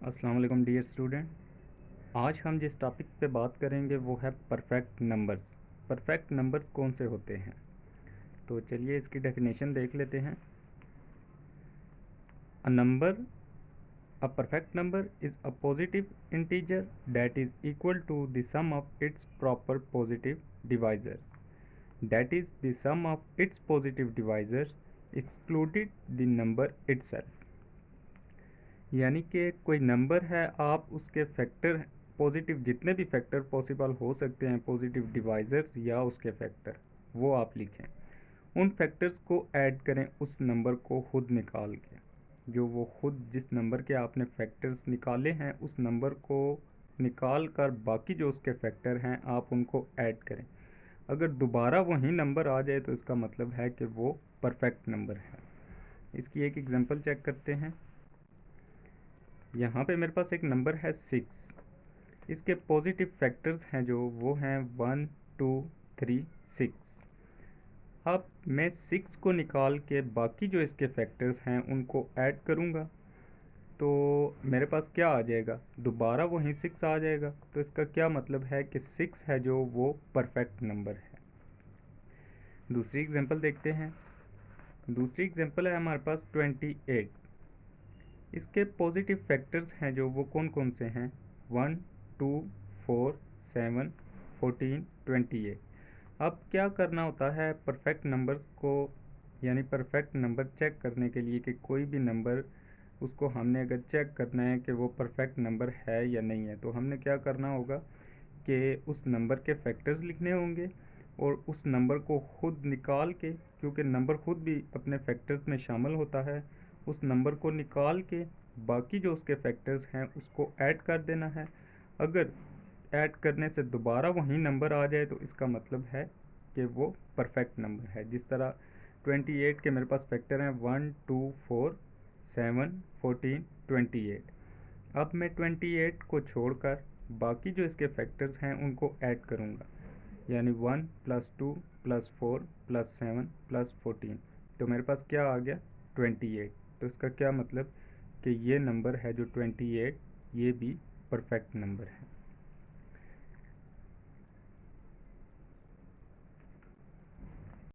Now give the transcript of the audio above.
अस्सलाम वालेकुम dear student. आज हम जिस टॉपिक पे बात करेंगे वो है परफेक्ट नंबर्स। परफेक्ट नंबर्स कौन से होते हैं, तो चलिए इसकी डेफिनेशन देख लेते हैं। A number, a perfect number is a positive integer that is equal to the sum of its proper positive divisors, that is the sum of its positive divisors excluded the number itself. यानी कि कोई number है, आप उसके factor positive, जितने भी factor possible हो सकते हैं, पॉजिटिव डिवाइजर्स या उसके फैक्टर, वो आप लिखें। उन फैक्टर्स को ऐड करें उस नंबर को खुद निकाल के, जो वो खुद जिस नंबर के आपने फैक्टर्स निकाले हैं उस नंबर को निकाल कर बाकी जो उसके फैक्टर हैं आप उनको ऐड करें। अगर दोबारा वही नंबर आ जाए तो इसका मतलब है कि वो परफेक्ट नंबर है। इसकी एक एग्जांपल चेक करते हैं। यहाँ पे मेरे पास एक नंबर है 6। इसके पॉजिटिव फैक्टर्स हैं जो वो हैं 1 2 3 6। अब मैं 6 को निकाल के बाकी जो इसके फैक्टर्स हैं उनको ऐड करूँगा तो मेरे पास क्या आ जाएगा, दोबारा वही 6 आ जाएगा। तो इसका क्या मतलब है कि 6 है जो वो परफेक्ट नंबर है। दूसरी एग्जांपल देखते हैं। दूसरी एग्जांपल है हमारे पास 28। इसके पॉजिटिव फैक्टर्स हैं जो वो कौन कौन से हैं, 1 2 4 7 14 28। अब क्या करना होता है परफेक्ट नंबर्स को, यानी परफेक्ट नंबर चेक करने के लिए कि कोई भी नंबर उसको हमने अगर चेक करना है कि वो परफेक्ट नंबर है या नहीं है, तो हमने क्या करना होगा कि उस नंबर के फैक्टर्स लिखने होंगे और उस नंबर को खुद निकाल के, क्योंकि नंबर खुद भी अपने फैक्टर्स में शामिल होता है, उस नंबर को निकाल के बाकी जो उसके फैक्टर्स हैं उसको ऐड कर देना है। अगर ऐड करने से दोबारा वही नंबर आ जाए तो इसका मतलब है कि वो परफेक्ट नंबर है। जिस तरह 28 के मेरे पास फैक्टर हैं 1 2 4 7 14 28। अब मैं 28 को छोड़कर बाकी जो इसके फैक्टर्स हैं उनको ऐड करूँगा, यानी 1 + 2 + 4 + 7 + 14। तो मेरे पास क्या आ गया, 28। तो इसका क्या मतलब कि ये नंबर है जो 28, ये भी परफेक्ट नंबर है।